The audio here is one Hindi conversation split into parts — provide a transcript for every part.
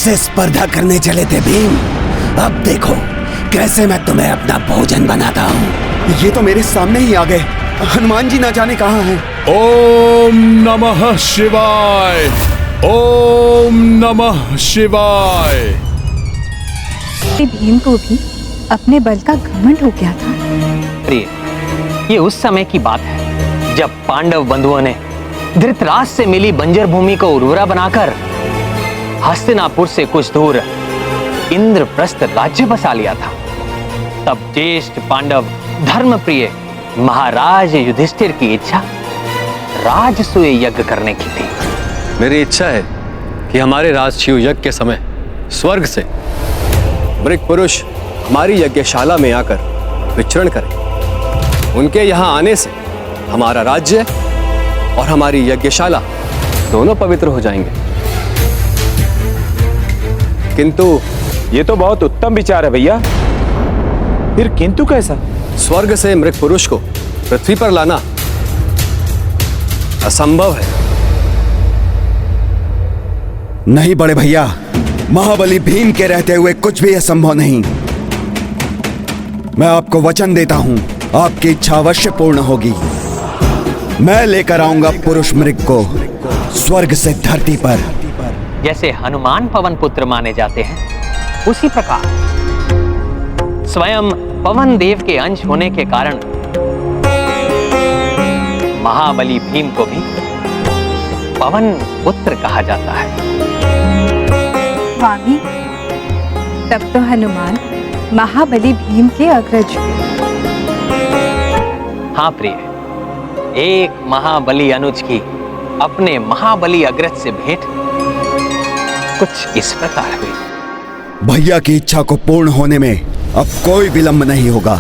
मुझसे स्पर्धा करने चले थे भीम। अब देखो कैसे मैं तुम्हें अपना भोजन बनाता हूँ। ये तो मेरे सामने ही आ गए। हनुमान जी ना जाने कहाँ हैं। ओम नमः शिवाय, ओम नमः शिवाय। भीम को भी अपने बल का घमंड हो गया था। प्रिय, ये उस समय की बात है जब पांडव बंधुओं ने धृतराष्ट्र से मिली बंजर भूमि को उर्वरा बनाकर हस्तिनापुर से कुछ दूर इंद्रप्रस्थ राज्य बसा लिया था। तब ज्येष्ठ पांडव धर्मप्रिय महाराज युधिष्ठिर की इच्छा राजसूय यज्ञ करने की थी। मेरी इच्छा है कि हमारे राजसूय यज्ञ के समय स्वर्ग से मृग पुरुष हमारी यज्ञशाला में आकर विचरण करें। उनके यहाँ आने से हमारा राज्य और हमारी यज्ञशाला दोनों पवित्र हो जाएंगे। किंतु ये तो बहुत उत्तम विचार है भैया। फिर किंतु कैसा? स्वर्ग से मृग पुरुष को पृथ्वी पर लाना असंभव है। नहीं बड़े भैया, महाबली भीम के रहते हुए कुछ भी असंभव नहीं। मैं आपको वचन देता हूं, आपकी इच्छा अवश्य पूर्ण होगी। मैं लेकर आऊंगा पुरुष मृग को स्वर्ग से धरती पर। जैसे हनुमान पवन पुत्र माने जाते हैं, उसी प्रकार स्वयं पवन देव के अंश होने के कारण महाबली भीम को भी पवन पुत्र कहा जाता है। स्वामी, तब तो हनुमान महाबली भीम के अग्रज हुए। हाँ प्रिय, एक महाबली अनुज की अपने महाबली अग्रज से भेंट कुछ इस प्रकार हुई। भैया की इच्छा को पूर्ण होने में अब कोई विलंब नहीं होगा।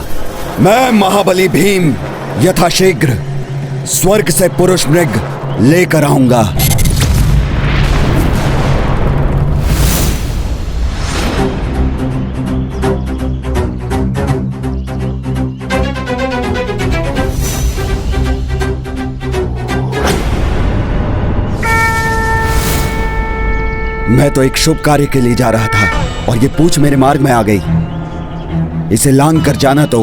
मैं महाबली भीम यथाशीघ्र स्वर्ग से पुरुष मृग लेकर आऊंगा। मैं तो एक शुभ कार्य के लिए जा रहा था और ये पूंछ मेरे मार्ग में आ गई। इसे लांघ कर जाना तो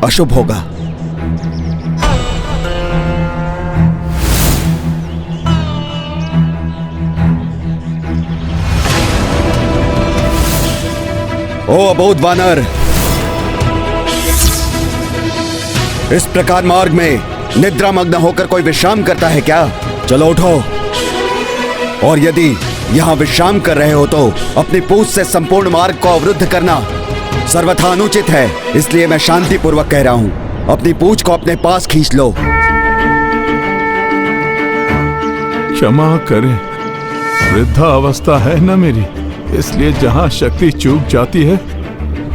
अशुभ होगा। ओ अबोध वानर, इस प्रकार मार्ग में निद्रामग्न होकर कोई विश्राम करता है क्या? चलो उठो, और यदि यहाँ विश्राम कर रहे हो तो अपनी पूंछ से संपूर्ण मार्ग को अवरुद्ध करना सर्वथा अनुचित है। इसलिए मैं शांति पूर्वक कह रहा हूँ, अपनी पूंछ को अपने पास खींच लो। क्षमा करें, वृद्धा अवस्था है ना मेरी, इसलिए जहाँ शक्ति चूक जाती है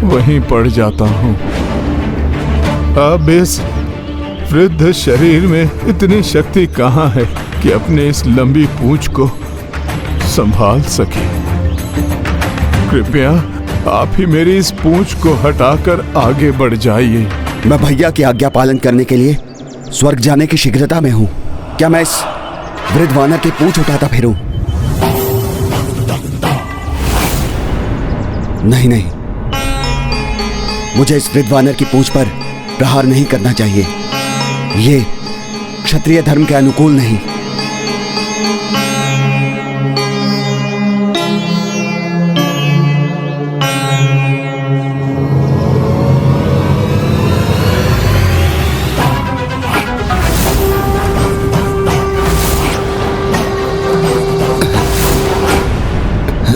वहीं पड़ जाता हूँ। अब इस वृद्ध शरीर में इतनी शक्ति कहाँ है कि अपने इस लंबी पूंछ को संभाल सके। कृपया आप ही मेरी इस पूंछ को हटाकर आगे बढ़ जाइए। मैं भैया की आज्ञा पालन करने के लिए स्वर्ग जाने की शीघ्रता में हूँ। क्या मैं इस वृद्ध वानर की पूंछ उठाता फिरूं? नहीं नहीं, मुझे इस वृद्ध वानर की पूंछ पर प्रहार नहीं करना चाहिए। ये क्षत्रिय धर्म के अनुकूल नहीं।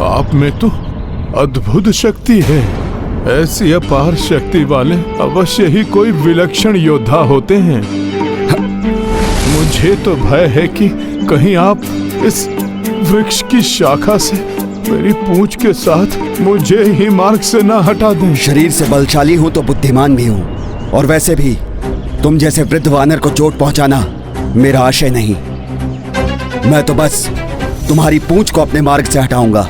आप में तो अद्भुत शक्ति है। ऐसी अपार शक्ति वाले अवश्य ही कोई विलक्षण योद्धा होते हैं। मुझे तो भय है कि कहीं आप इस वृक्ष की शाखा से मेरी पूंछ के साथ मुझे ही मार्ग से ना हटा दें। शरीर से बलशाली हूं तो बुद्धिमान भी हूं, और वैसे भी तुम जैसे वृद्ध वानर को चोट पहुंचाना मेरा आशय नहीं। मैं तो बस तुम्हारी पूंछ को अपने मार्ग से हटाऊंगा।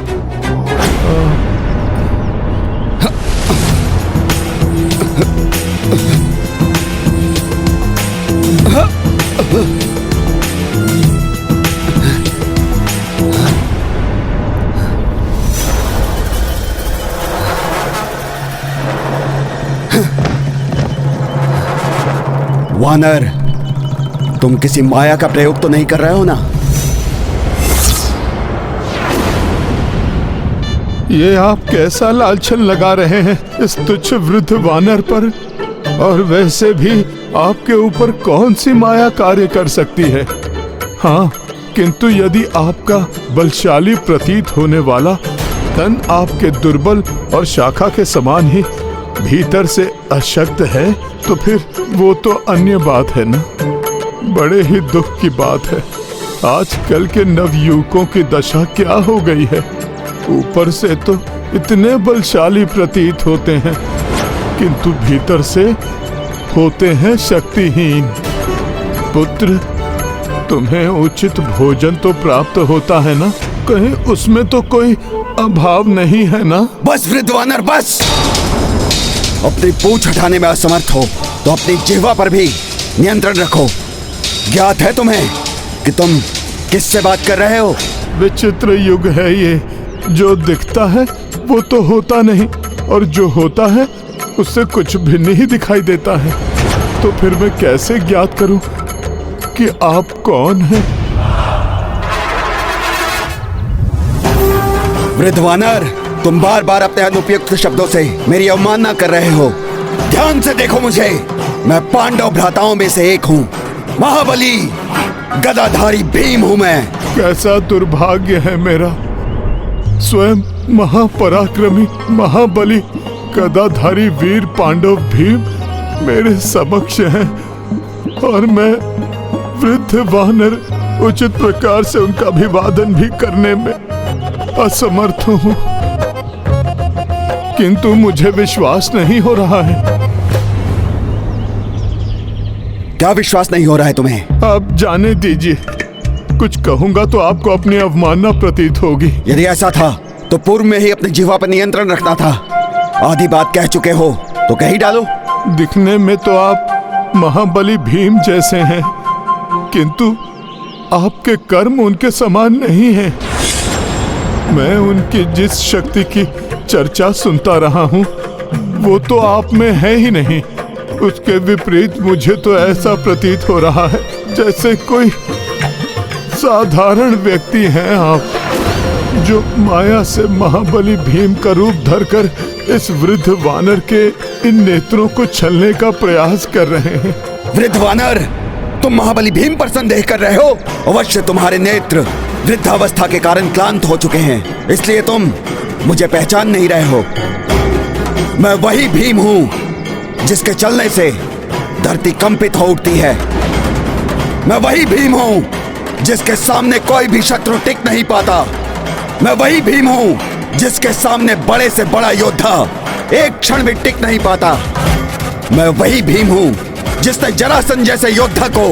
वानर, तुम किसी माया का प्रयोग तो नहीं कर रहे हो ना? ये आप कैसा लालछन लगा रहे हैं इस तुच्छ वृद्ध वानर पर? और वैसे भी आपके ऊपर कौन सी माया कार्य कर सकती है? हाँ, किंतु यदि आपका बलशाली प्रतीत होने वाला तन आपके दुर्बल और शाखा के समान ही भीतर से अशक्त है, तो फिर वो तो अन्य बात है ना। बड़े ही दुख की बात है, आजकल के नवयुवकों की दशा क्या हो गई है। ऊपर से तो इतने बलशाली प्रतीत होते हैं, किंतु भीतर से होते हैं शक्तिहीन। पुत्र, तुम्हें उचित भोजन तो प्राप्त होता है ना? कहीं उसमें तो कोई अभाव नहीं है ना? बस वृद्ध वानर, बस। अपनी पूंछ हटाने में असमर्थ हो तो अपनी जिह्वा पर भी नियंत्रण रखो। ज्ञात है तुम्हें कि तुम किससे बात कर रहे हो? विचित्र युग है ये, जो दिखता है वो तो होता नहीं, और जो होता है उससे कुछ भी नहीं दिखाई देता है। तो फिर मैं कैसे ज्ञात करूं कि आप कौन हैं? वृद्ध वानर, तुम बार बार अपने अनुपयुक्त शब्दों से मेरी अवमानना कर रहे हो। ध्यान से देखो मुझे, मैं पांडव भ्राताओं में से एक हूँ। महाबली गदाधारी भीम हूँ मैं। कैसा दुर्भाग्य है मेरा, स्वयं महापराक्रमी महाबली गदाधारी वीर पांडव भीम मेरे समक्ष हैं, और मैं वृद्ध वानर उचित प्रकार से उनका अभिवादन भी करने में असमर्थ हूँ। किंतु मुझे विश्वास नहीं हो रहा है। क्या विश्वास नहीं हो रहा है तुम्हें? आप जाने दीजिए, कुछ कहूंगा तो आपको अपनी अवमानना प्रतीत होगी। यदि ऐसा था तो पूर्व में ही अपनी जिह्वा पर नियंत्रण रखना था। आधी बात कह चुके हो तो कह ही डालो। दिखने में तो आप महाबली भीम जैसे हैं, किंतु आपके कर्म उनके समान नहीं हैं। मैं उनकी जिस शक्ति की चर्चा सुनता रहा हूँ वो तो आप में है ही नहीं। उसके विपरीत मुझे तो ऐसा प्रतीत हो रहा है जैसे कोई साधारण व्यक्ति हैं आप, जो माया से महाबली भीम का रूप धरकर इस वृद्ध वानर के इन नेत्रों को छलने का प्रयास कर रहे हैं। वृद्ध वानर, तुम महाबली भीम पर संदेह कर रहे हो? अवश्य तुम्हारे नेत्र वृद्धावस्था के कारण क्लांत हो चुके हैं, इसलिए तुम मुझे पहचान नहीं रहे हो। मैं वही भीम हूं जिसके चलने से धरती कंपित हो उठती है। मैं वही भीम हूं जिसके सामने कोई भी शत्रु टिक नहीं पाता। मैं वही भीम हूं जिसके सामने बड़े से बड़ा योद्धा एक क्षण भी टिक नहीं पाता। मैं वही भीम हूं जिसने जरासंध जैसे योद्धा को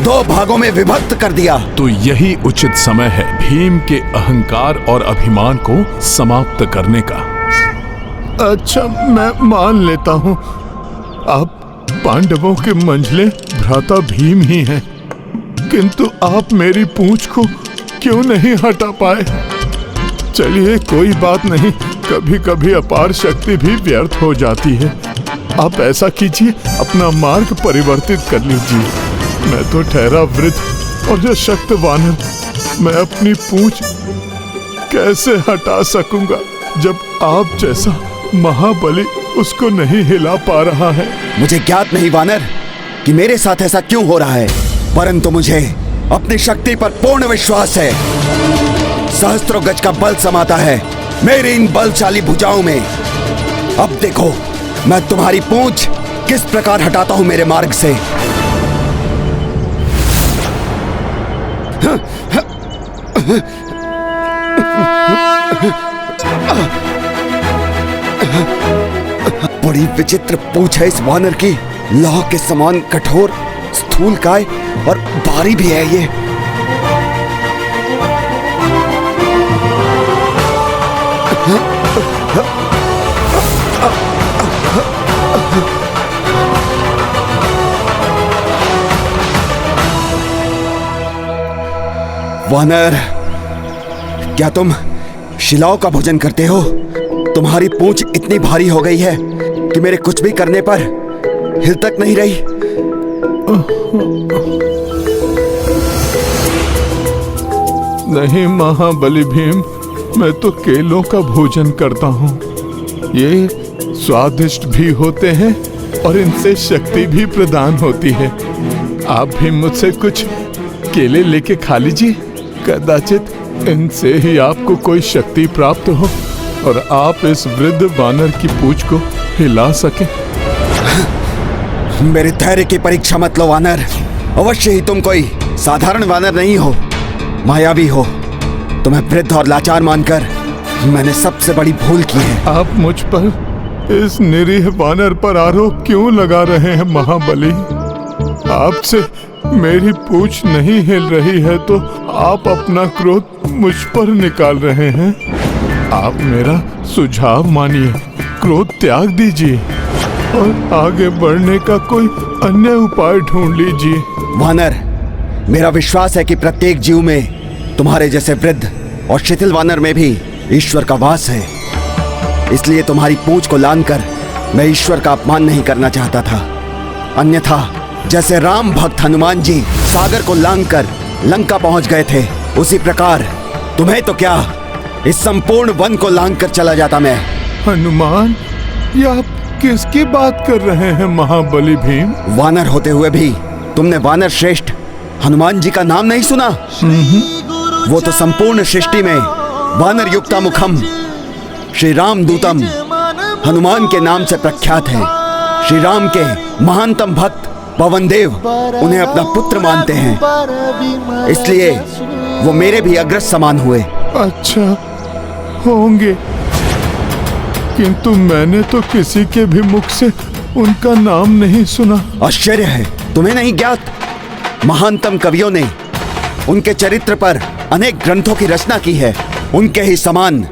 2 भागों में विभक्त कर दिया। तो यही उचित समय है भीम के अहंकार और अभिमान को समाप्त करने का। अच्छा, मैं मान लेता हूँ आप पांडवों के मंझले भ्राता भीम ही हैं, किंतु आप मेरी पूंछ को क्यों नहीं हटा पाए? चलिए, कोई बात नहीं, कभी कभी अपार शक्ति भी व्यर्थ हो जाती है। आप ऐसा कीजिए, अपना मार्ग परिवर्तित कर लीजिए। मैं तो ठहरा वृद्ध और जो शक्त वानर, मैं अपनी पूंछ कैसे हटा सकूंगा जब आप जैसा महाबली उसको नहीं हिला पा रहा है? मुझे ज्ञात नहीं वानर कि मेरे साथ ऐसा क्यों हो रहा है, परंतु मुझे अपनी शक्ति पर पूर्ण विश्वास है। सहस्त्रों गज का बल समाता है मेरी इन बलशाली भुजाओं में। अब देखो मैं तुम्हारी पूंछ किस प्रकार हटाता हूं मेरे मार्ग से। बड़ी विचित्र पूंछ है इस वानर की, लौह के समान कठोर, स्थूलकाय और भारी भी है ये। वानर, क्या तुम शिलाओं का भोजन करते हो? तुम्हारी पूंछ इतनी भारी हो गई है कि मेरे कुछ भी करने पर हिल तक नहीं रही। नहीं महाबली भीम, मैं तो केलों का भोजन करता हूँ। ये स्वादिष्ट भी होते हैं और इनसे शक्ति भी प्रदान होती है। आप भी मुझसे कुछ केले लेके खा लीजिए, कदाचित इनसे ही आपको कोई शक्ति प्राप्त हो और आप इस वृद्ध वानर की पूंछ को हिला सके। मेरे धैर्य की परीक्षा मत लो वानर। अवश्य ही तुम कोई साधारण वानर नहीं हो, मायावी हो। तुम्हें वृद्ध और लाचार मानकर मैंने सबसे बड़ी भूल की है। आप मुझ पर इस निरीह वानर पर आरोप क्यों लगा रहे हैं महाबली? आपसे मेरी पूंछ नहीं हिल रही है तो आप अपना क्रोध मुझ पर निकाल रहे हैं। आप मेरा सुझाव मानिए, क्रोध त्याग दीजिए और आगे बढ़ने का कोई अन्य उपाय ढूंढ लीजिए। वानर, मेरा विश्वास है कि प्रत्येक जीव में तुम्हारे जैसे वृद्ध और शिथिल वानर में भी ईश्वर का वास है। इसलिए तुम्हारी पूंछ को लांघकर मैं ईश्वर का अपमान नहीं करना चाहता था। अन्यथा जैसे राम भक्त हनुमान जी सागर को लांघकर लंका पहुंच गए थे, उसी प्रकार तुम्हें तो क्या, इस संपूर्ण वन को लांघकर चला जाता मैं। हनुमान, ये आप किसकी बात कर रहे हैं महाबली भीम? वानर होते हुए भी तुमने वानर श्रेष्ठ हनुमान जी का नाम नहीं सुना? वो तो संपूर्ण सृष्टि में वानर युक्ता मुखम श्री राम दूतम हनुमान के नाम से प्रख्यात है। श्री राम के महानतम भक्त पवन देव उन्हें अपना पुत्र मानते हैं, इसलिए वो मेरे भी अग्रज समान हुए। अच्छा, होंगे, किंतु मैंने तो किसी के भी मुख से उनका नाम नहीं सुना। आश्चर्य है, तुम्हें नहीं ज्ञात? महानतम कवियों ने उनके चरित्र पर अनेक ग्रंथों की रचना की है। उनके ही समान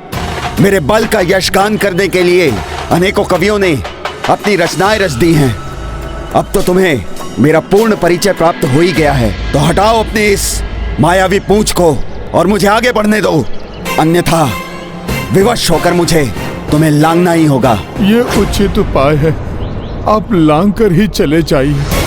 मेरे बल का यशगान करने के लिए अनेकों कवियों ने अपनी रचनाएं रच दी हैं। अब तो तुम्हें मेरा पूर्ण परिचय प्राप्त हो ही गया है, तो हटाओ अपनी इस मायावी पूंछ को और मुझे आगे बढ़ने दो, अन्यथा विवश होकर मुझे तुम्हें लांघना ही होगा। ये उचित उपाय है, आप लांघ कर ही चले जाइए।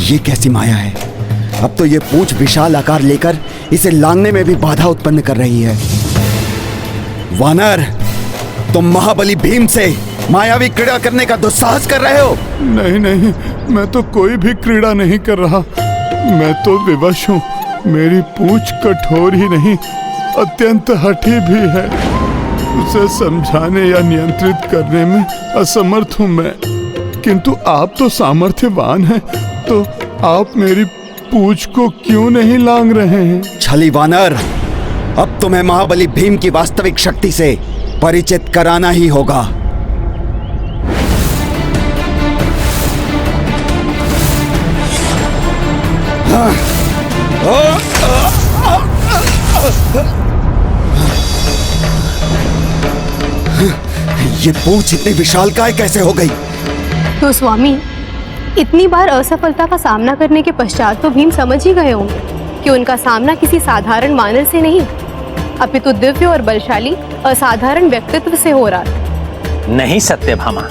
ये कैसी माया है? अब तो ये पूंछ विशाल आकार लेकर इसे लांघने में भी बाधा उत्पन्न कर रही है। वानर, तुम महाबली भीम से मायावी क्रीड़ा करने का दुस्साहस कर रहे हो। नहीं नहीं, मैं तो कोई भी क्रीड़ा नहीं कर रहा। मैं तो विवश हूँ। मेरी पूंछ कठोर ही नहीं, अत्यंत हठी भी है। उसे समझाने या नियंत्रित करने में असमर्थ हूँ मैं। किंतु आप तो सामर्थ्यवान हैं, तो आप मेरी पूंछ को क्यों नहीं लांघ रहे हैं? छली वानर, अब तुम्हें महाबली भीम की वास्तविक शक्ति से परिचित कराना ही होगा। ये पूंछ इतनी विशालकाय कैसे हो गई? तो स्वामी, इतनी बार असफलता का सामना करने के पश्चात तो भीम समझ ही गए होंगे कि उनका सामना किसी साधारण वानर से नहीं, अपितु दिव्य और बलशाली असाधारण व्यक्तित्व से हो रहा था। नहीं सत्यभामा,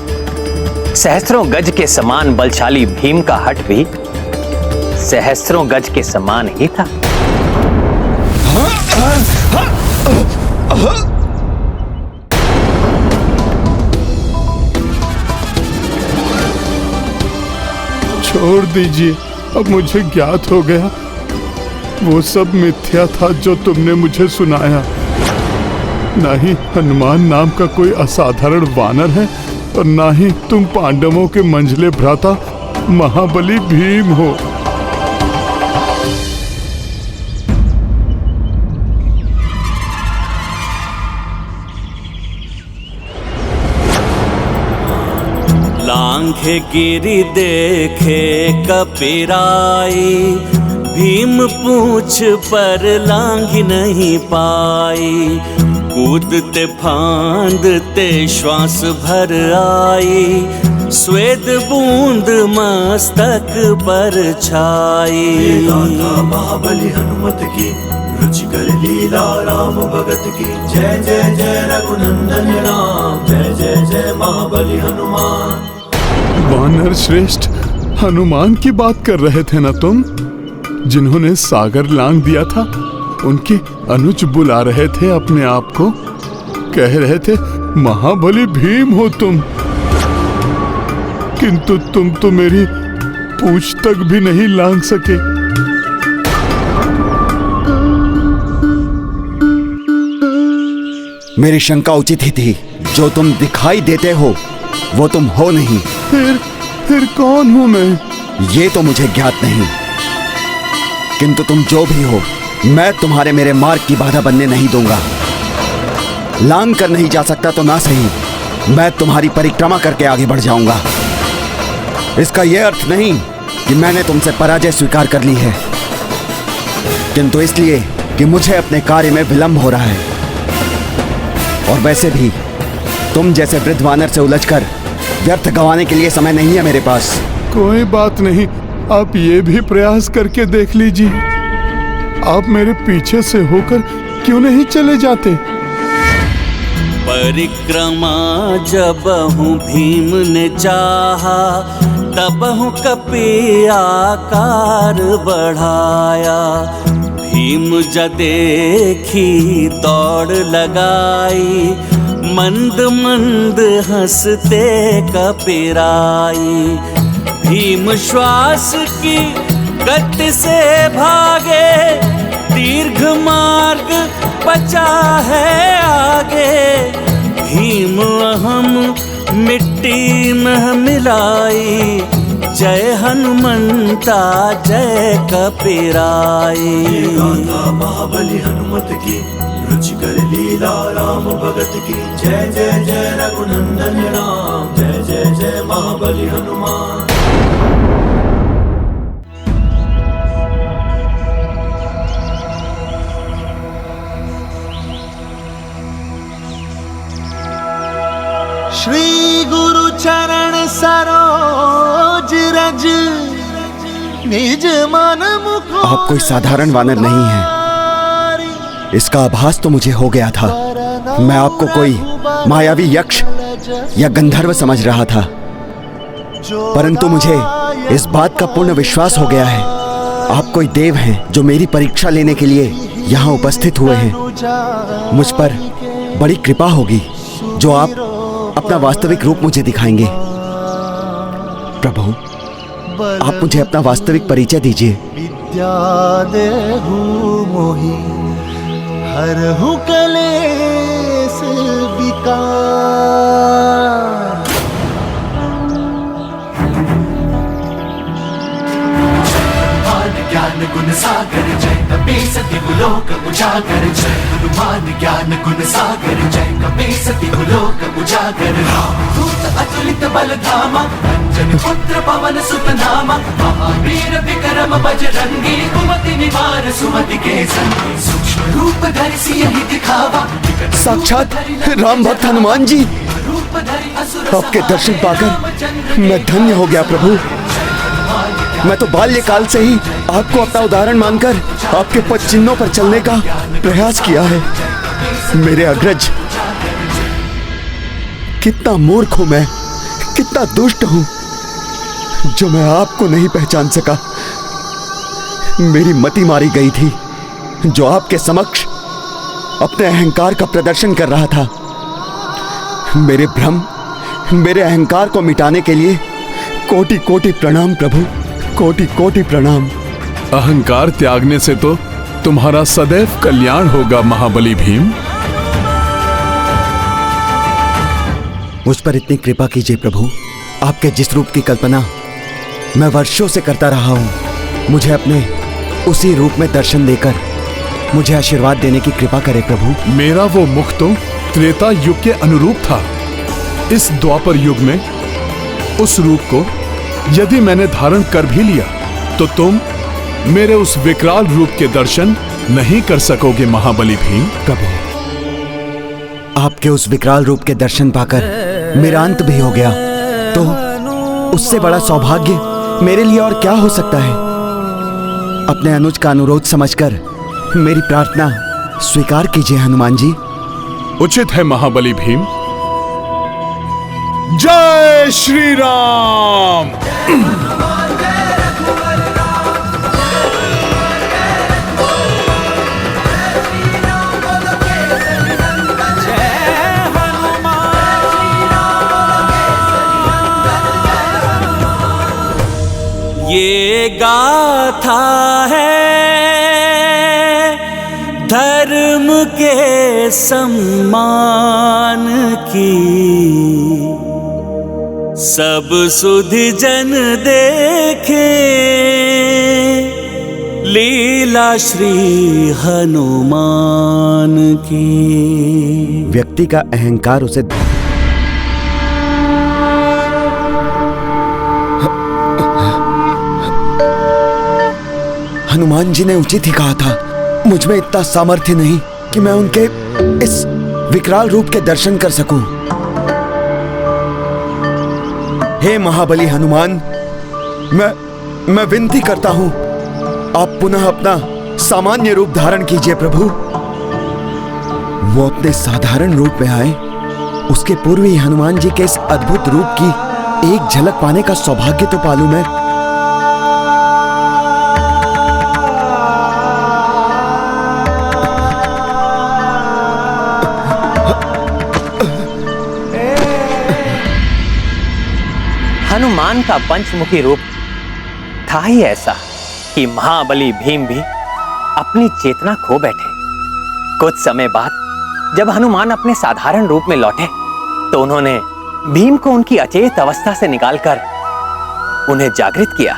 सहस्त्रों गज के समान बलशाली भीम का हठ भी सहस्त्रों गज के समान ही था। छोड़ दीजिए, अब मुझे ज्ञात हो गया वो सब मिथ्या था जो तुमने मुझे सुनाया। ना ही हनुमान नाम का कोई असाधारण वानर है और ना ही तुम पांडवों के मंझले भ्राता महाबली भीम हो। लांघे गिरि देखे कपिराई, भीम पूंछ पर लांघ नहीं पाई। कूदते फांदते श्वास भर आई, स्वेद बूंद मस्तक पर छाई। गाथा महाबली हनुमत की, रुचिकर लीला राम भगत की जय जय जय रघुनंदन राम जय जय जय महाबली हनुमान। वानर श्रेष्ठ हनुमान की बात कर रहे थे ना तुम, जिन्होंने सागर लांग दिया था? उनके अनुज बुला रहे थे अपने आप को, कह रहे थे महाबली भीम हो तुम, किंतु तुम तो मेरी पूछ तक भी नहीं लांग सके। मेरी शंका उचित ही थी। जो तुम दिखाई देते हो वो तुम हो नहीं। फिर कौन हूं मैं? ये तो मुझे ज्ञात नहीं, किंतु तुम जो भी हो, मैं तुम्हारे मेरे मार्ग की बाधा बनने नहीं दूंगा। लांग कर नहीं जा सकता तो ना सही, मैं तुम्हारी परिक्रमा करके आगे बढ़ जाऊंगा। इसका यह अर्थ नहीं कि मैंने तुमसे पराजय स्वीकार कर ली है, किंतु इसलिए कि मुझे अपने कार्य में विलंब हो रहा है। और वैसे भी तुम जैसे वृद्ध वानर से उलझकर व्यर्थ गंवाने के लिए समय नहीं है मेरे पास। कोई बात नहीं, आप ये भी प्रयास करके देख लीजिए। आप मेरे पीछे से होकर क्यों नहीं चले जाते? परिक्रमा जब हूँ भीम ने चाहा, तब हूँ कपि आकार बढ़ाया। भीम जा देखी दौड़ लगाई, मंद मंद हंसते कपिराई। भीम श्वास की गति से भागे, दीर्घ मार्ग बचा है आगे। भीम अहम मिट्टी में मिलाई, जय हनुमंता जय कपिराई। गाथा महाबली हनुमत की, रुचिकर लीला राम भगत की जय जय जय रघुनंदन राम जय जय जय महाबली हनुमान। श्री गुरु चरण सरोज रज, निज मन मुख। आप कोई साधारण वानर नहीं है, इसका आभास तो मुझे हो गया था। मैं आपको कोई मायावी यक्ष या गंधर्व समझ रहा था, परंतु मुझे इस बात का पूर्ण विश्वास हो गया है आप कोई देव हैं जो मेरी परीक्षा लेने के लिए यहाँ उपस्थित हुए हैं। मुझ पर बड़ी कृपा होगी जो आप अपना वास्तविक रूप मुझे दिखाएंगे। प्रभु, आप मुझे अपना वास्तविक परिचय दीजिए। विद्या देहु मोहि, हरहु कलेश विकार। ज्ञान गुण सागर जय कपीसति गुलोक उजागर। जय हनुमान ज्ञान गुण सागर जय कपीसति गुलोक उजागर। दूत अतुलित बल धामा, अंजन पुत्र पवन सुत नामा। महावीर विक्रम बजरंगी, कुमति निवार सुमति के संगी। सूक्ष्म रूप धरि सियहि दिखावा, साक्षात राम भक्त हनुमान जी, आपके दर्शन पाकर मैं धन्य हो गया प्रभु। मैं तो बाल्यकाल से ही आपको अपना उदाहरण मानकर आपके पद चिन्हों पर चलने का प्रयास किया है। मेरे अग्रज, कितना मूर्ख हूं मैं, कितना दुष्ट हूं जो मैं आपको नहीं पहचान सका। मेरी मति मारी गई थी जो आपके समक्ष अपने अहंकार का प्रदर्शन कर रहा था। मेरे भ्रम, मेरे अहंकार को मिटाने के लिए कोटि कोटि प्रणाम प्रभु, कोटि कोटि प्रणाम। अहंकार त्यागने से तो तुम्हारा सदैव कल्याण होगा महाबली भीम। मुझ पर इतनी कृपा कीजिए प्रभु। आपके जिस रूप की कल्पना मैं वर्षों से करता रहा हूं, मुझे अपने उसी रूप में दर्शन देकर मुझे आशीर्वाद देने की कृपा करे प्रभु। मेरा वो मुख तो त्रेता युग के अनुरूप था। इस द्वापर युग में उस रूप को यदि मैंने धारण कर भी लिया तो तुम मेरे उस विकराल रूप के दर्शन नहीं कर सकोगे महाबली भीम। प्रभु, आपके उस विकराल रूप के दर्शन पाकर मेरा अंत भी हो गया तो उससे बड़ा सौभाग्य मेरे लिए और क्या हो सकता है। अपने अनुज का अनुरोध समझकर मेरी प्रार्थना स्वीकार कीजिए हनुमान जी। उचित है महाबली भीम। जय श्री राम। ये गाथा है धर्म के सम्मान की, सब सुधि जन देखे लीला श्री हनुमान की। व्यक्ति का अहंकार उसे हनुमान जी ने उचित ही कहा था। मुझ में इतना सामर्थ्य नहीं कि मैं उनके इस विकराल रूप के दर्शन कर सकूं। हे महाबली हनुमान, मैं विनती करता हूं, आप पुनः अपना सामान्य रूप धारण कीजिए प्रभु। वो अपने साधारण रूप में आए, उसके पूर्व ही हनुमान जी के इस अद्भुत रूप की एक झलक पाने का सौभाग्य तो पालूं मैं। हनुमान का पंचमुखी रूप था ही ऐसा कि महाबली भीम भी अपनी चेतना खो बैठे। कुछ समय बाद जब हनुमान अपने साधारण रूप में लौटे तो उन्होंने भीम को उनकी अचेत अवस्था से निकालकर उन्हें जागृत किया।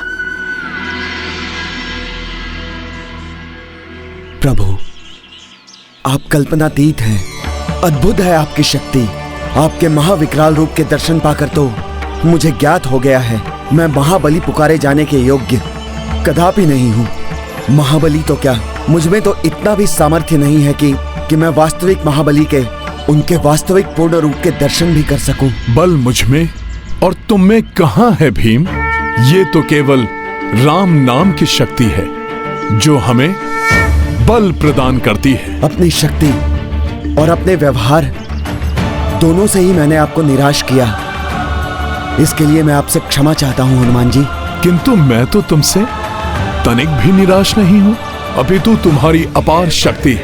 प्रभु, आप कल्पनातीत हैं, अद्भुत है आपकी शक्ति। आपके महाविकराल रूप के दर्शन पाकर तो मुझे ज्ञात हो गया है मैं महाबली पुकारे जाने के योग्य कदापि नहीं हूँ। महाबली तो क्या, मुझमें तो इतना भी सामर्थ्य नहीं है कि मैं वास्तविक महाबली के उनके वास्तविक पूर्ण रूप के दर्शन भी कर सकूं। बल मुझमें और तुम में कहाँ है भीम? ये तो केवल राम नाम की शक्ति है जो हमें बल प्रदान करती है। अपनी शक्ति और अपने व्यवहार दोनों से ही मैंने आपको निराश किया। इसके लिए मैं आपसे क्षमा चाहता हूं हनुमान जी। किंतु मैं तो तुमसे तनिक भी निराश नहीं हूं, अपितु तुम्हारी अपार शक्ति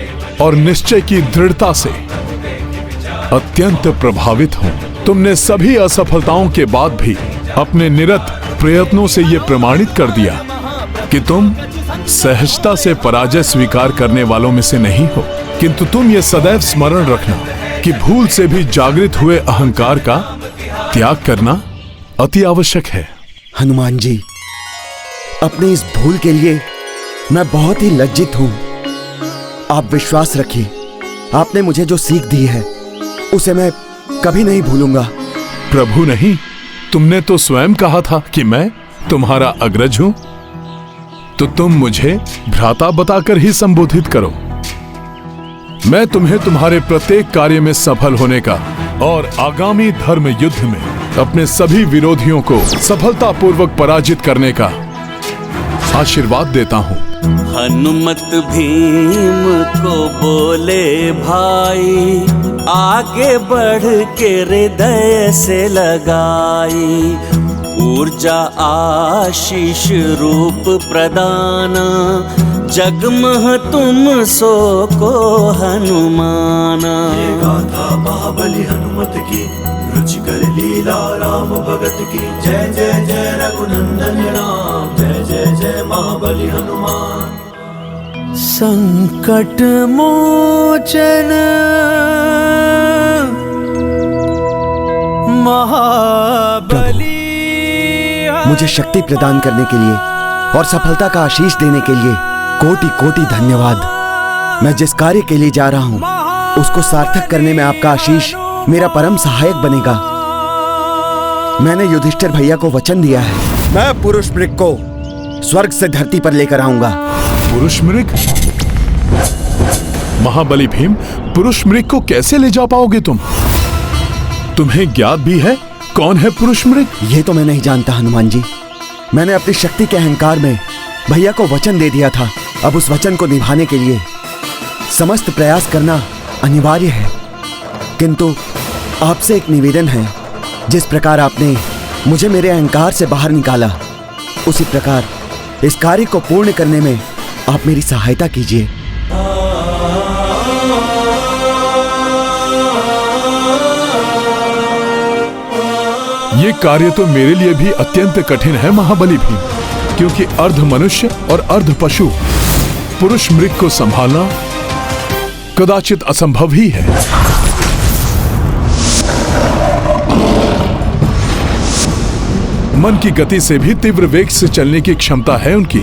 और निश्चय की दृढ़ता से अत्यंत प्रभावित हूं। तुमने सभी असफलताओं के बाद भी अपने निरत प्रयत्नों से यह प्रमाणित कर दिया कि तुम सहजता से पराजय स्वीकार करने वालों में से नहीं हो। किंतु तुम ये सदैव स्मरण रखना कि भूल से भी जागृत हुए अहंकार का त्याग करना अति आवश्यक है। हनुमान जी, अपनी इस भूल के लिए मैं बहुत ही लज्जित हूं। आप विश्वास रखिए, आपने मुझे जो सीख दी है उसे मैं कभी नहीं भूलूंगा। प्रभु नहीं, तुमने तो स्वयं कहा था कि मैं तुम्हारा अग्रज हूं, तो तुम मुझे भ्राता बताकर ही संबोधित करो। मैं तुम्हें तुम्हारे प्रत्येक कार्य में सफल होने का और आगामी धर्म युद्ध में अपने सभी विरोधियों को सफलतापूर्वक पराजित करने का आशीर्वाद देता हूं। हनुमत भीम को बोले भाई, आगे बढ़ के हृदय से लगाई, ऊर्जा आशीष रूप प्रदाना, जगमह तुम सो को हनुमाना। ये गाथा महाबली हनुमत की, रुचिकर लीला राम भगत की। जय जय जय रघुनंदन राम, जय जय जय महाबली हनुमान। संकट मोचन महाबली, मुझे शक्ति प्रदान करने के लिए और सफलता का आशीष देने के लिए कोटि कोटि धन्यवाद। मैं जिस कार्य के लिए जा रहा हूं उसको सार्थक करने में आपका आशीष मेरा परम सहायक बनेगा। मैंने युधिष्ठिर भैया को वचन दिया है, मैं पुरुष मृग को स्वर्ग से धरती पर लेकर आऊंगा। पुरुष मृग? महाबली भीम, पुरुष मृग को कैसे ले जा पाओगे तुम? तुम्हें ज्ञात भी है कौन है पुरुष मृग? ये तो मैं नहीं जानता हनुमान जी। मैंने अपनी शक्ति के अहंकार में भैया को वचन दे दिया था। अब उस वचन को निभाने के लिए समस्त प्रयास करना अनिवार्य है, किंतु आपसे एक निवेदन है। जिस प्रकार आपने मुझे मेरे अहंकार से बाहर निकाला, उसी प्रकार इस कार्य को पूर्ण करने में आप मेरी सहायता कीजिए। ये कार्य तो मेरे लिए भी अत्यंत कठिन है महाबली भीम, क्योंकि अर्ध मनुष्य और अर्ध पशु पुरुष मृग को संभालना कदाचित असंभव ही है। मन की गति से भी तीव्र वेग से चलने की क्षमता है उनकी।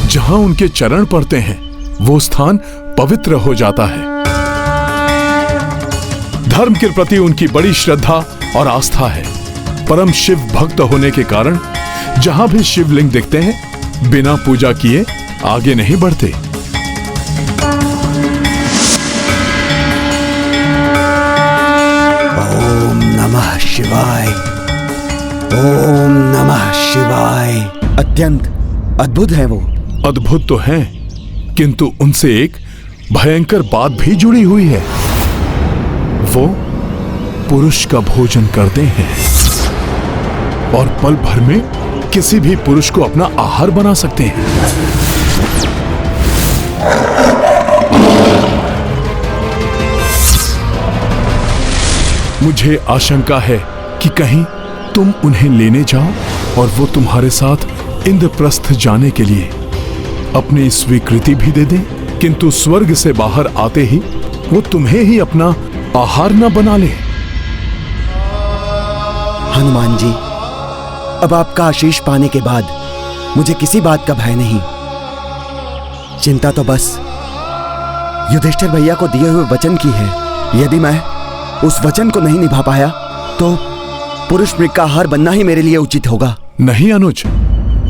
जहां उनके चरण पड़ते हैं वो स्थान पवित्र हो जाता है। धर्म के प्रति उनकी बड़ी श्रद्धा और आस्था है। परम शिव भक्त होने के कारण जहां भी शिवलिंग दिखते हैं, बिना पूजा किए आगे नहीं बढ़ते। ओम नमः शिवाय, ओम नमः शिवाय। अत्यंत अद्भुत है वो। अद्भुत तो हैं, किंतु उनसे एक भयंकर बात भी जुड़ी हुई है। वो पुरुष का भोजन करते हैं और पल भर में किसी भी पुरुष को अपना आहार बना सकते हैं। मुझे आशंका है कि कहीं तुम उन्हें लेने जाओ और वो तुम्हारे साथ इंद्रप्रस्थ जाने के लिए अपनी स्वीकृति भी दे दें, किंतु स्वर्ग से बाहर आते ही वो तुम्हें ही अपना आहार न बना ले। हनुमान जी, अब आपका आशीष पाने के बाद मुझे किसी बात का भय नहीं। चिंता तो बस युधिष्ठिर भैया को दिए हुए वचन की है। यदि मैं उस वचन को नहीं निभा पाया तो पुरुष मृग का आहार बनना ही मेरे लिए उचित होगा। नहीं अनुज,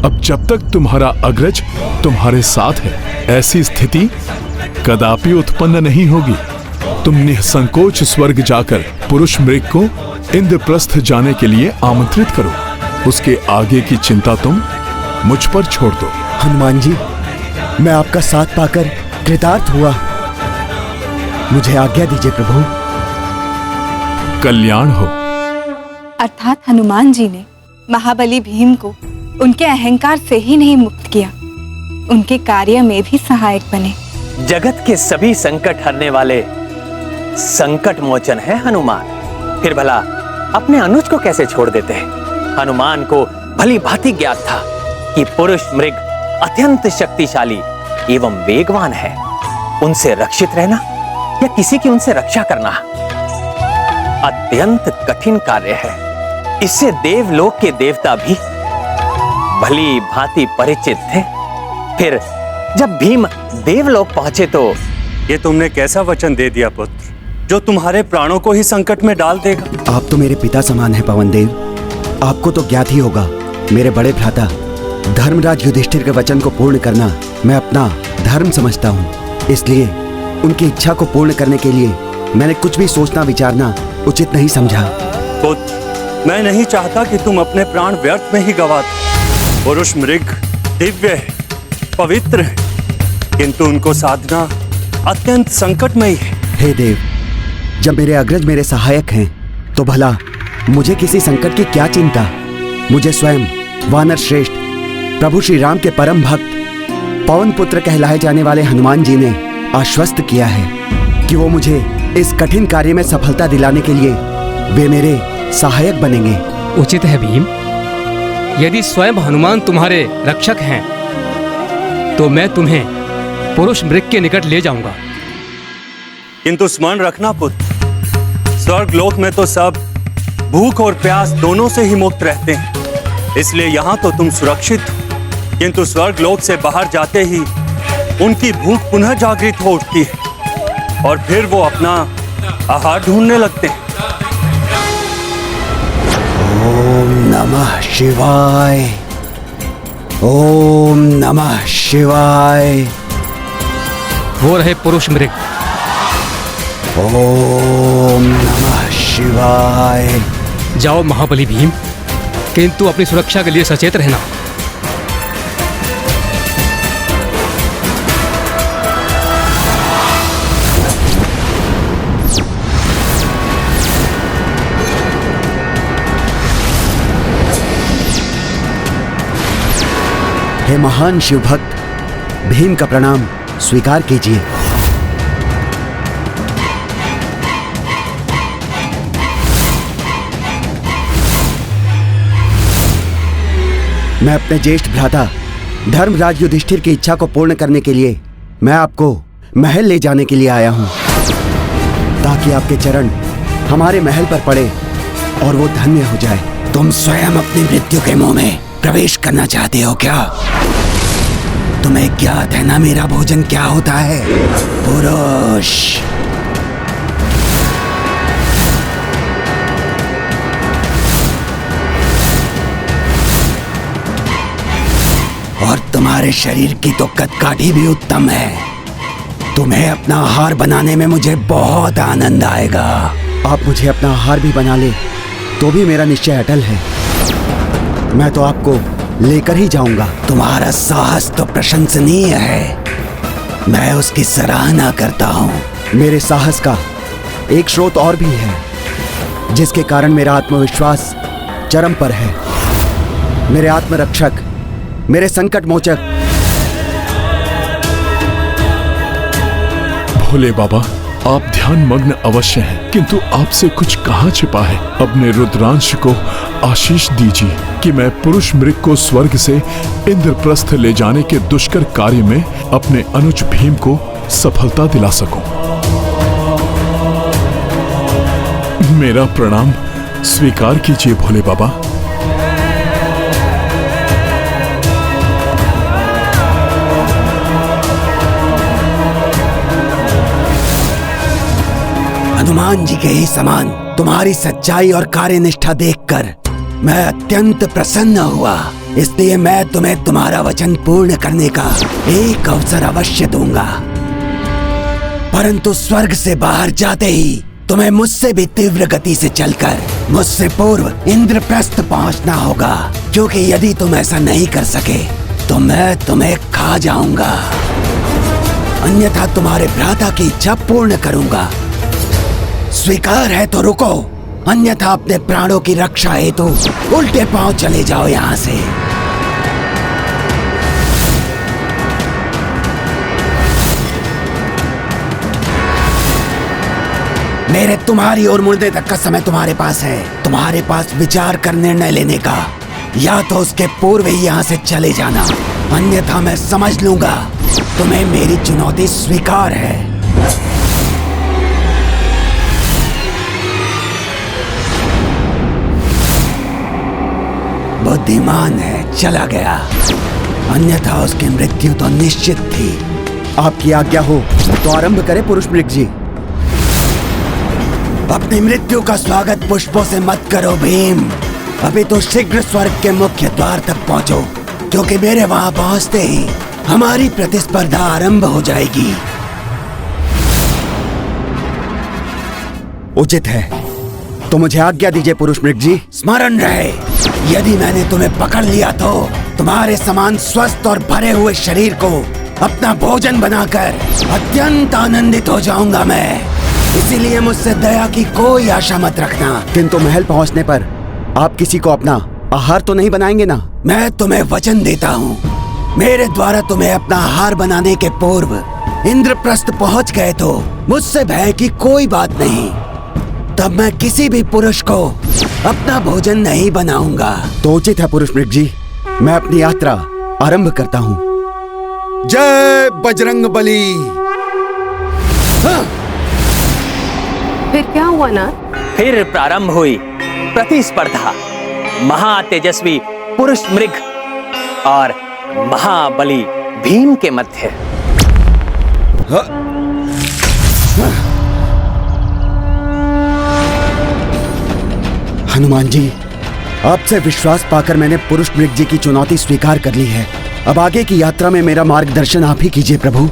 अब जब तक तुम्हारा अग्रज तुम्हारे साथ है, ऐसी स्थिति कदापि उत्पन्न नहीं होगी। तुम निसंकोच स्वर्ग जाकर पुरुष मृग को इंद्रप्रस्थ जाने के लिए आमंत्रित करो। उसके आगे की चिंता तुम मुझ पर छोड़ दो। हनुमान जी, मैं आपका साथ पाकर कृतार्थ हुआ। मुझे आज्ञा दीजिए प्रभु। कल्याण हो। अर्थात हनुमान जी ने महाबली भीम को उनके अहंकार से ही नहीं मुक्त किया, उनके कार्य में भी सहायक बने। जगत के सभी संकट हरने वाले संकट मोचन है हनुमान। फिर भला अपने अनुज को कैसे छोड़ देते हैं? हनुमान को भली भांति ज्ञात था कि पुरुष मृग अत्यंत शक्तिशाली एवं वेगवान है। उनसे रक्षित रहना या किसी की उनसे रक्षा करना अत्यंत कठिन कार्य है। इससे देवलोक के देवता भी भली भांति परिचित थे। फिर जब भीम देवलोक पहुंचे तो ये तुमने कैसा वचन दे दिया पुत्र, जो तुम्हारे प्राणों को ही संकट में डाल देगा। आप तो मेरे पिता समान हैं पवन देव। आपको तो ज्ञात ही होगा, मेरे बड़े भ्राता धर्मराज युधिष्ठिर के वचन को पूर्ण करना मैं अपना धर्म समझता हूँ। इसलिए उनकी इच्छा को पूर्ण करने के लिए मैंने कुछ भी सोचना विचारना उचित नहीं समझा। पुत्र, मैं नहीं चाहता कि तुम अपने प्राण व्यर्थ में ही गवा दो। पुरुष मृग दिव्य है, पवित्र है, किंतु उनको साधना अत्यंत संकटमयी है। हे देव, जब मेरे अग्रज मेरे सहायक हैं तो भला मुझे किसी संकट की क्या चिंता। मुझे स्वयं वानर श्रेष्ठ प्रभु श्री राम के परम भक्त पवन पुत्र कहलाए जाने वाले हनुमान जी ने आश्वस्त किया है कि वो मुझे इस कठिन कार्य में सफलता दिलाने के लिए वे मेरे सहायक बनेंगे। उचित है भीम, यदि स्वयं हनुमान तुम्हारे रक्षक हैं तो मैं तुम्हें पुरुष मृग के निकट ले जाऊंगा। किंतु स्मरण रखना पुत्र, स्वर्ग लोक में तो सब भूख और प्यास दोनों से ही मुक्त रहते हैं। इसलिए यहाँ तो तुम सुरक्षित हो, किंतु स्वर्ग लोक से बाहर जाते ही उनकी भूख पुनः जागृत हो उठती है और फिर वो अपना आहार ढूंढने लगते हैं। ओम नमः शिवाय, ओम नमः शिवाय। वो रहे पुरुष मृग। ओम नमः शिवाय। जाओ महाबली भीम, किंतु अपनी सुरक्षा के लिए सचेत रहना। हे महान शिव भक्त, भीम का प्रणाम स्वीकार कीजिए। मैं अपने ज्येष्ठ भ्राता धर्मराज युधिष्ठिर की इच्छा को पूर्ण करने के लिए मैं आपको महल ले जाने के लिए आया हूं, ताकि आपके चरण हमारे महल पर पड़े और वो धन्य हो जाए। तुम स्वयं अपनी मृत्यु के मुंह में प्रवेश करना चाहते हो क्या? तुम्हें ज्ञात है ना मेरा भोजन क्या होता है? पुरुष। और तुम्हारे शरीर की तो कदकाठी भी उत्तम है। तुम्हें अपना आहार बनाने में मुझे बहुत आनंद आएगा। आप मुझे अपना आहार भी बना ले तो भी मेरा निश्चय अटल है। मैं तो आपको लेकर ही जाऊंगा। तुम्हारा साहस तो प्रशंसनीय है, मैं उसकी सराहना करता हूँ। मेरे साहस का एक स्रोत और भी है, जिसके कारण मेरा आत्मविश्वास चरम पर है। मेरे आत्मरक्षक, मेरे संकट मोचक। भोले बाबा, आप ध्यान मग्न अवश्य हैं, किंतु आपसे कुछ कहाँ छिपा है। अपने रुद्रांश को आशीष दीजिए कि मैं पुरुष मृग को स्वर्ग से इंद्रप्रस्थ ले जाने के दुष्कर कार्य में अपने अनुज भीम को सफलता दिला सकूं। मेरा प्रणाम स्वीकार कीजिए भोले बाबा। हनुमान जी के ही समान तुम्हारी सच्चाई और कार्यनिष्ठा देखकर मैं अत्यंत प्रसन्न हुआ। इसलिए मैं तुम्हें तुम्हारा वचन पूर्ण करने का एक अवसर अवश्य दूंगा। परंतु स्वर्ग से बाहर जाते ही तुम्हें मुझसे भी तीव्र गति से चलकर मुझसे पूर्व इंद्रप्रस्थ पहुंचना होगा, क्योंकि यदि तुम ऐसा नहीं कर सके तो मैं तुम्हें खा जाऊंगा। अन्यथा तुम्हारे भ्राता की इच्छा पूर्ण करूंगा। स्वीकार है तो रुको, अन्यथा अपने प्राणों की रक्षा हेतु उल्टे पांव चले जाओ यहां से। मेरे तुम्हारी ओर मुड़ने तक का समय तुम्हारे पास है। तुम्हारे पास विचार कर निर्णय लेने का, या तो उसके पूर्व ही यहां से चले जाना, अन्यथा मैं समझ लूंगा तुम्हें मेरी चुनौती स्वीकार है। बुद्धिमान है, चला गया, अन्यथा उसकी मृत्यु तो निश्चित थी। आपकी आज्ञा हो तो आरंभ करें पुरुष मृग जी। अपनी मृत्यु का स्वागत पुष्पों से मत करो भीम। अभी तो शीघ्र स्वर्ग के मुख्य द्वार तक पहुंचो, क्योंकि मेरे वहां पहुंचते ही हमारी प्रतिस्पर्धा आरंभ हो जाएगी। उचित है, तो मुझे आज्ञा दीजिए पुरुष मृग जी। स्मरण रहे, यदि मैंने तुम्हें पकड़ लिया तो तुम्हारे समान स्वस्थ और भरे हुए शरीर को अपना भोजन बनाकर अत्यंत आनंदित हो जाऊंगा मैं। इसीलिए मुझसे दया की कोई आशा मत रखना। किंतु महल पहुंचने पर आप किसी को अपना आहार तो नहीं बनाएंगे ना? मैं तुम्हें वचन देता हूँ, मेरे द्वारा तुम्हें अपना आहार बनाने के पूर्व इंद्रप्रस्थ पहुँच गए तो मुझसे भय की कोई बात नहीं। तब मैं किसी भी पुरुष को अपना भोजन नहीं बनाऊंगा। तो उचित है पुरुष मृग जी, मैं अपनी यात्रा आरंभ करता हूँ। जय बजरंग बली। हाँ। फिर क्या हुआ ना? फिर प्रारंभ हुई प्रतिस्पर्धा महातेजस्वी पुरुष मृग और महाबली भीम के मध्य। हनुमान जी, आपसे विश्वास पाकर मैंने पुरुष मृग जी की चुनौती स्वीकार कर ली है। अब आगे की यात्रा में मेरा मार्गदर्शन आप ही कीजिए प्रभु।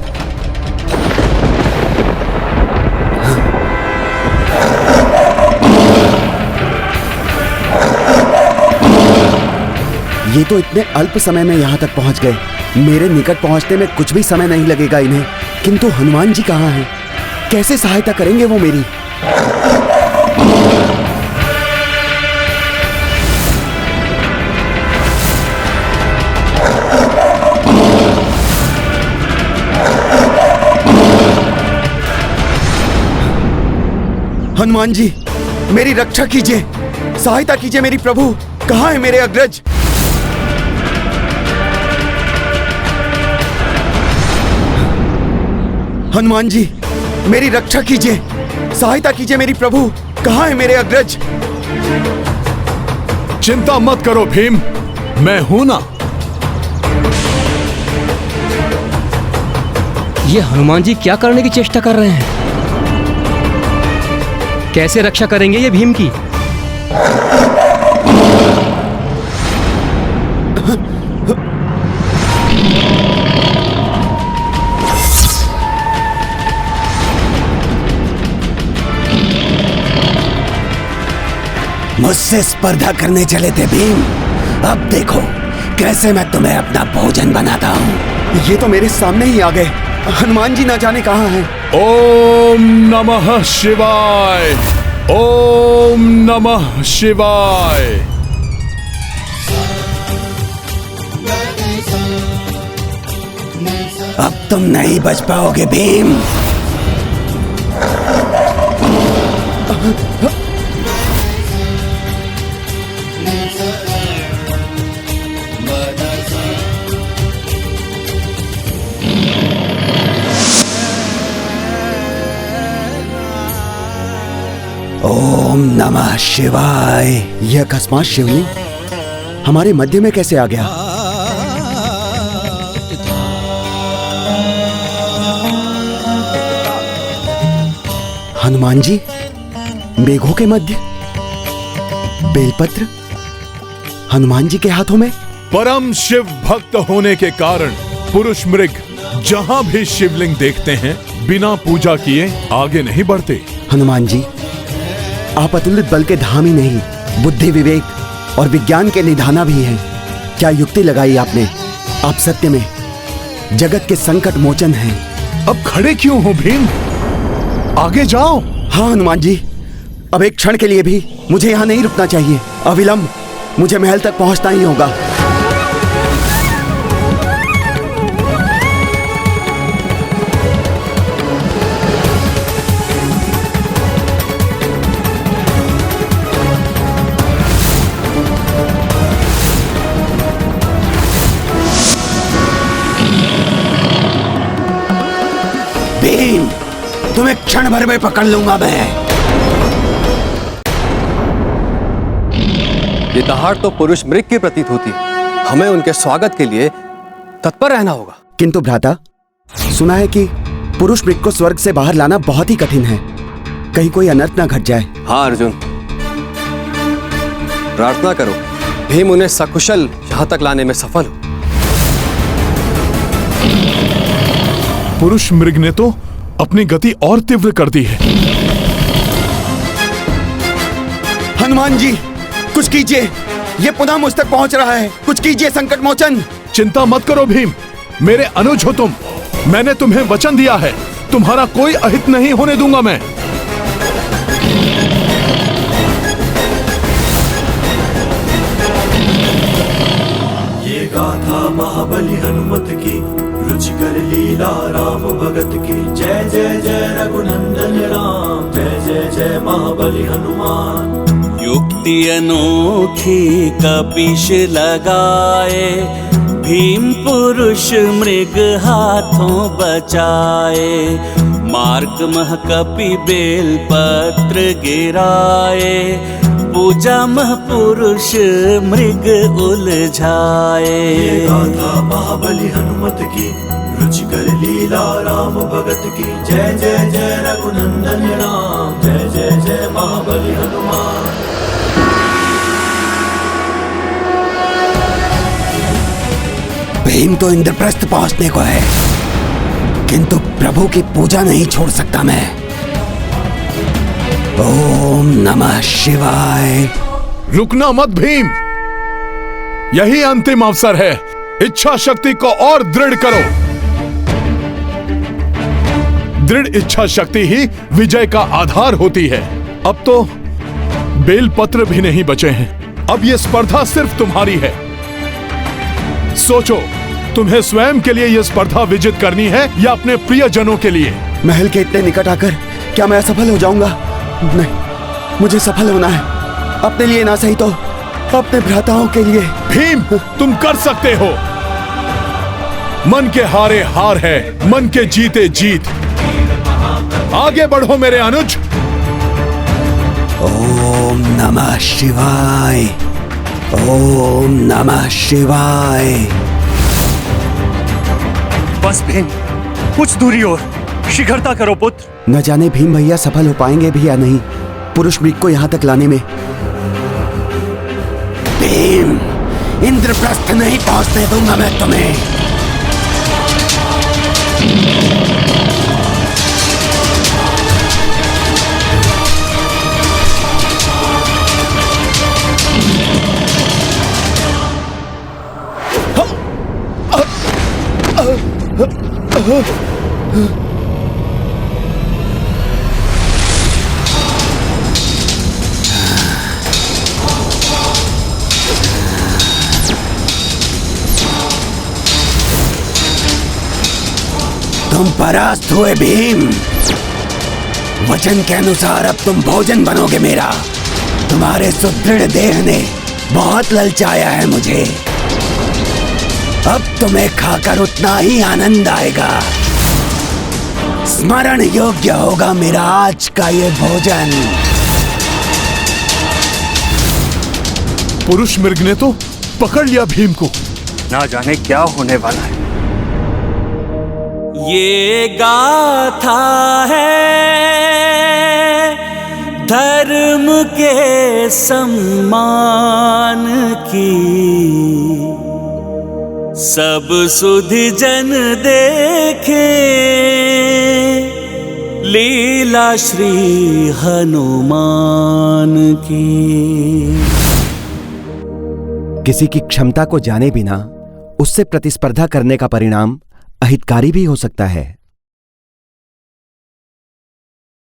ये तो इतने अल्प समय में यहाँ तक पहुँच गए। मेरे निकट पहुँचने में कुछ भी समय नहीं लगेगा इन्हें। किंतु हनुमान जी कहाँ हैं? कैसे सहायता करेंगे वो मेरी? हनुमान जी, मेरी रक्षा कीजिए, सहायता कीजिए मेरी प्रभु। कहाँ है मेरे अग्रज? हनुमान जी, मेरी रक्षा कीजिए, सहायता कीजिए मेरी प्रभु। कहाँ है मेरे अग्रज? चिंता मत करो भीम, मैं हूं ना। ये हनुमान जी क्या करने की चेष्टा कर रहे हैं? कैसे रक्षा करेंगे ये भीम की? मुझसे स्पर्धा करने चले थे भीम, अब देखो कैसे मैं तुम्हें अपना भोजन बनाता हूँ। ये तो मेरे सामने ही आ गए। हनुमान जी न जाने कहाँ हैं। ओम नमः शिवाय, ओम नमः शिवाय। अब तुम नहीं बच पाओगे भीम। ओम नमः शिवाय। यह अकस्मात शिवलिंग हमारे मध्य में कैसे आ गया? हनुमान जी, मेघों के मध्य बेलपत्र हनुमान जी के हाथों में। परम शिव भक्त होने के कारण पुरुष मृग जहां भी शिवलिंग देखते हैं बिना पूजा किए आगे नहीं बढ़ते। हनुमान जी, आप अतुलित बल के धामी नहीं, बुद्धि, विवेक और विज्ञान के निधाना भी हैं। क्या युक्ति लगाई आपने? आप सत्य में जगत के संकट मोचन हैं। अब खड़े क्यों हो भीम? आगे जाओ। हाँ हनुमान जी, अब एक क्षण के लिए भी मुझे यहाँ नहीं रुकना चाहिए। अविलंब मुझे महल तक पहुँचना ही होगा। भीम, तुम्हें क्षण भर में पकड़ लूंगा मैं। ये दहाड़ तो पुरुष मृग की प्रतीत होती है। हमें उनके स्वागत के लिए तत्पर रहना होगा। किंतु भ्राता, सुना है कि पुरुष मृग को स्वर्ग से बाहर लाना बहुत ही कठिन है। कहीं कोई अनर्थ ना घट जाए। हाँ अर्जुन, प्रार्थना करो भीम उन्हें सकुशल यहां तक लाने में सफल हो। पुरुष मृग ने तो अपनी गति और तीव्र कर दी है। हनुमान जी, कुछ कीजिए, ये पुनः मुझ तक पहुंच रहा है। कुछ कीजिए संकट मोचन। चिंता मत करो भीम, मेरे अनुज हो तुम। मैंने तुम्हें वचन दिया है, तुम्हारा कोई अहित नहीं होने दूंगा मैं। ये गाथा महाबली हनुमत की, रुचिकर लीला राम भगत की। जय जय जय रघुनंदन राम, जय जय जय महाबली हनुमान। युक्ति अनोखी कपीश लगाए, भीम पुरुष मृग हाथों बचाए। मार्ग मह कपि बेल पत्र गिराए, पूजा मह पुरुष मृग उलझाए। ये गाथा महाबली हनुमत की, रुचिकर लीला राम भगत की। जय जय जय रघुनंदन राम, जय जय जय महाबली हनुमान। भीम तो इंद्रप्रस्थ पहुंचने को है, किंतु प्रभु की पूजा नहीं छोड़ सकता मैं। ओम नमः शिवाय। रुकना मत भीम, यही अंतिम अवसर है। इच्छा शक्ति को और दृढ़ करो। दृढ़ इच्छा शक्ति ही विजय का आधार होती है। अब तो बेलपत्र भी नहीं बचे हैं। अब यह स्पर्धा सिर्फ तुम्हारी है। सोचो, तुम्हें स्वयं के लिए यह स्पर्धा विजित करनी है या अपने प्रियजनों के लिए? महल के इतने निकट आकर क्या मैं असफल हो जाऊंगा? नहीं, मुझे सफल होना है, अपने लिए ना सही तो अपने भ्राताओं के लिए। भीम, तुम कर सकते हो। मन के हारे हार है, मन के जीते जीत। आगे बढ़ो मेरे अनुज। ओम नमः शिवाय, ओम नमः शिवाय। बस भीम, कुछ दूरी और, शीघ्रता करो पुत्र। न जाने भीम भैया सफल हो पाएंगे भी या नहीं पुरुष मृग को यहाँ तक लाने में। भीम, इंद्रप्रस्थ नहीं पहुंचने दूंगा मैं तुम्हें। तुम परास्त हुए भीम। वचन के अनुसार अब तुम भोजन बनोगे मेरा। तुम्हारे सुदृढ़ देह ने बहुत ललचाया है मुझे। अब तुम्हें खाकर उतना ही आनंद आएगा। स्मरण योग्य होगा मेरा आज का ये भोजन। पुरुष मृग ने तो पकड़ लिया भीम को। ना जाने क्या होने वाला है। ये गाथा है धर्म के सम्मान की, सब सुधि जन देखे लीला श्री हनुमान की। किसी की क्षमता को जाने बिना उससे प्रतिस्पर्धा करने का परिणाम अहितकारी भी हो सकता है।